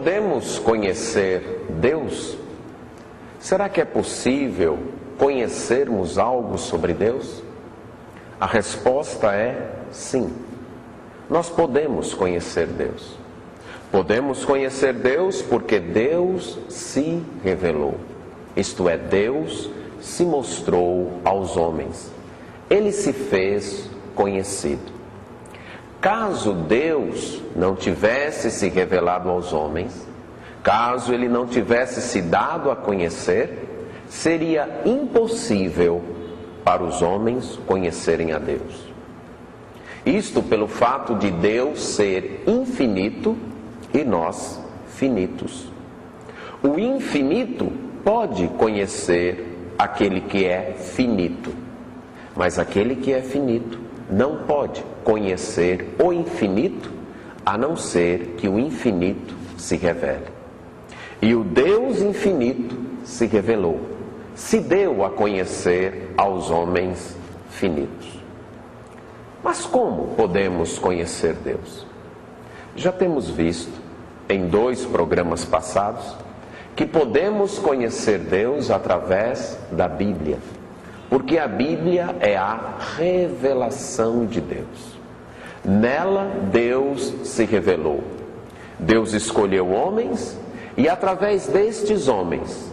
podemos conhecer Deus? Será que é possível conhecermos algo sobre Deus? A resposta é sim. Nós podemos conhecer Deus. Podemos conhecer Deus porque Deus se revelou. Isto é, Deus se mostrou aos homens. Ele se fez conhecido. Caso Deus não tivesse se revelado aos homens, caso Ele não tivesse se dado a conhecer, seria impossível para os homens conhecerem a Deus. Isto pelo fato de Deus ser infinito e nós finitos. O infinito pode conhecer aquele que é finito, mas aquele que é finito não pode conhecer o infinito, a não ser que o infinito se revele. E o Deus infinito se revelou, se deu a conhecer aos homens finitos. Mas como podemos conhecer Deus? Já temos visto em 2 programas passados que podemos conhecer Deus através da Bíblia, porque a Bíblia é a revelação de Deus. Nela Deus se revelou. Deus escolheu homens e através destes homens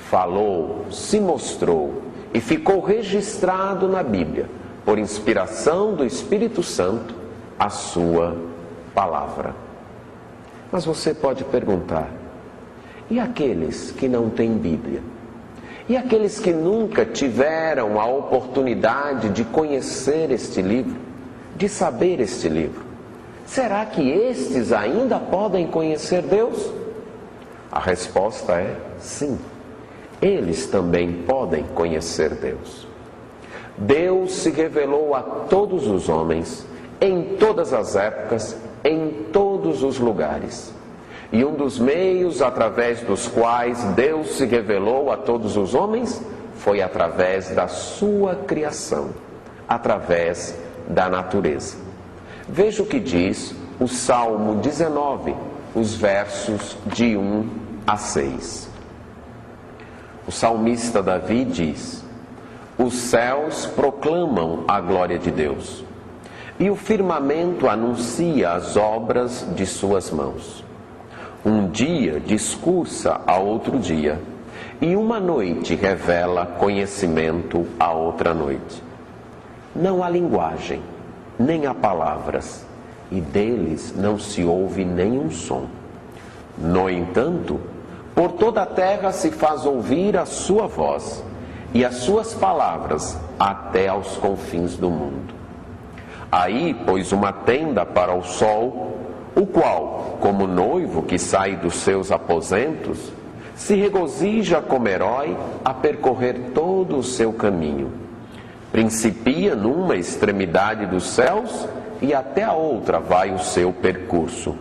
falou, se mostrou e ficou registrado na Bíblia, por inspiração do Espírito Santo, a sua palavra. Mas você pode perguntar: e aqueles que não têm Bíblia? E aqueles que nunca tiveram a oportunidade de conhecer este livro, de saber este livro? Será que estes ainda podem conhecer Deus? A resposta é sim. Eles também podem conhecer Deus. Deus se revelou a todos os homens, em todas as épocas, em todos os lugares. E um dos meios através dos quais Deus se revelou a todos os homens foi através da sua criação, através da natureza. Veja o que diz o Salmo 19, os versos de 1 a 6. O salmista Davi diz: os céus proclamam a glória de Deus, e o firmamento anuncia as obras de suas mãos. Um dia discursa a outro dia, e uma noite revela conhecimento a outra noite. Não há linguagem, nem há palavras, e deles não se ouve nenhum som. No entanto, por toda a terra se faz ouvir a sua voz, e as suas palavras até aos confins do mundo. Aí pôs uma tenda para o sol, o qual, como noivo que sai dos seus aposentos, se regozija como herói a percorrer todo o seu caminho. Principia numa extremidade dos céus e até a outra vai o seu percurso,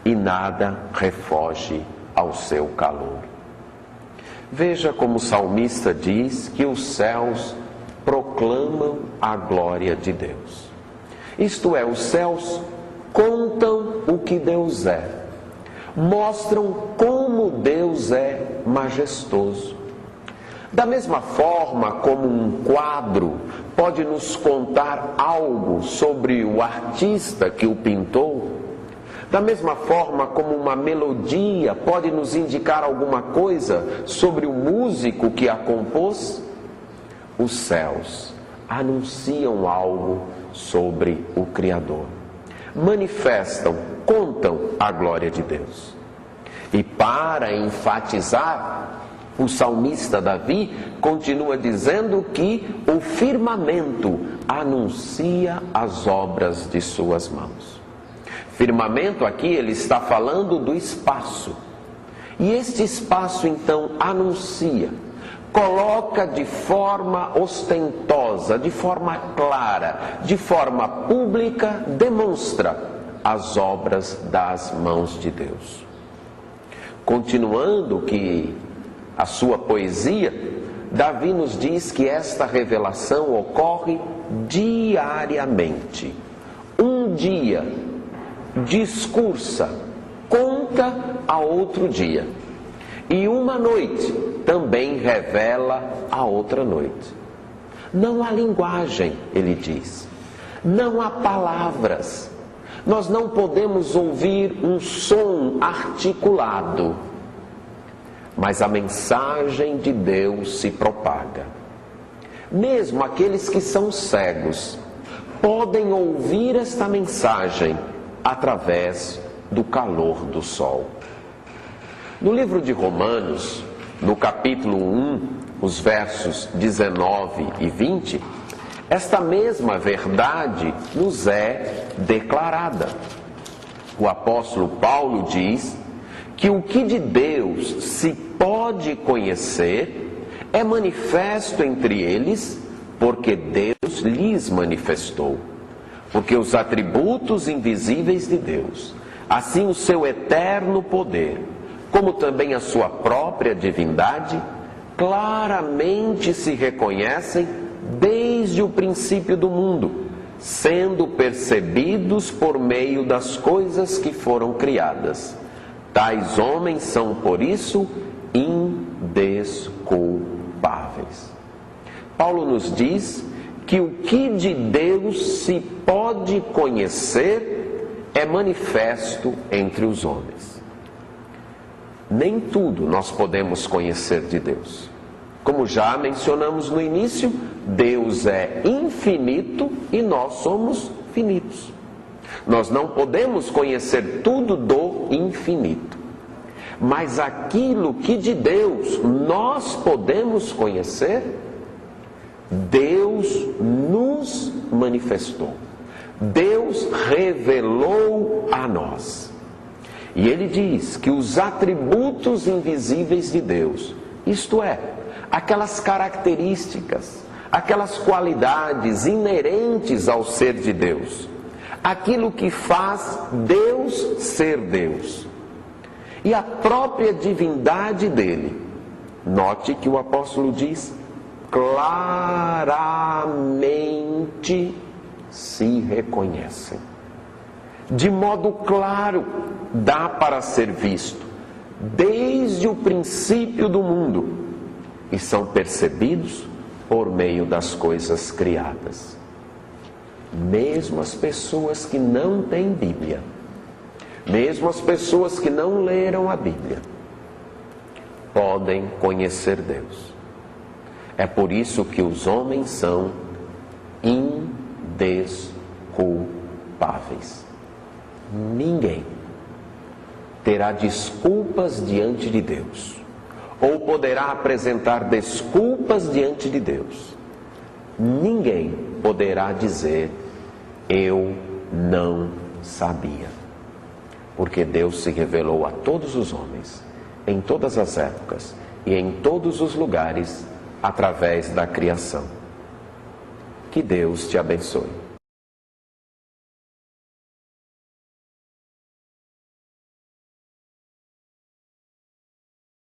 e nada refoge ao seu calor. Veja como o salmista diz que os céus proclamam a glória de Deus. Isto é, os céus contam o que Deus é, mostram como Deus é majestoso. Da mesma forma como um quadro pode nos contar algo sobre o artista que o pintou, da mesma forma como uma melodia pode nos indicar alguma coisa sobre o músico que a compôs, os céus anunciam algo sobre o Criador. Manifestam, contam a glória de Deus. E para enfatizar, o salmista Davi continua dizendo que o firmamento anuncia as obras de suas mãos. Firmamento aqui ele está falando do espaço. E este espaço então anuncia, coloca de forma ostentosa, de forma clara, de forma pública, demonstra as obras das mãos de Deus. Continuando que a sua poesia, Davi nos diz que esta revelação ocorre diariamente. Um dia discursa, conta a outro dia. E uma noite também revela a outra noite. Não há linguagem, ele diz. Não há palavras. Nós não podemos ouvir um som articulado. Mas a mensagem de Deus se propaga. Mesmo aqueles que são cegos podem ouvir esta mensagem através do calor do sol. No livro de Romanos, no capítulo 1, os versos 19 e 20, esta mesma verdade nos é declarada. O apóstolo Paulo diz que o que de Deus se pode conhecer é manifesto entre eles, porque Deus lhes manifestou. Porque os atributos invisíveis de Deus, assim o seu eterno poder, como também a sua própria divindade, claramente se reconhecem desde o princípio do mundo, sendo percebidos por meio das coisas que foram criadas. Tais homens são, por isso, indesculpáveis. Paulo nos diz que o que de Deus se pode conhecer é manifesto entre os homens. Nem tudo nós podemos conhecer de Deus. Como já mencionamos no início, Deus é infinito e nós somos finitos. Nós não podemos conhecer tudo do infinito. Mas aquilo que de Deus nós podemos conhecer, Deus nos manifestou. Deus revelou a nós. E ele diz que os atributos invisíveis de Deus, isto é, aquelas características, aquelas qualidades inerentes ao ser de Deus, aquilo que faz Deus ser Deus, e a própria divindade dele, note que o apóstolo diz, claramente se reconhecem. De modo claro, dá para ser visto, desde o princípio do mundo, e são percebidos por meio das coisas criadas. Mesmo as pessoas que não têm Bíblia, mesmo as pessoas que não leram a Bíblia, podem conhecer Deus. É por isso que os homens são indesculpáveis. Ninguém terá desculpas diante de Deus, ou poderá apresentar desculpas diante de Deus. Ninguém poderá dizer, eu não sabia. Porque Deus se revelou a todos os homens, em todas as épocas e em todos os lugares, através da criação. Que Deus te abençoe.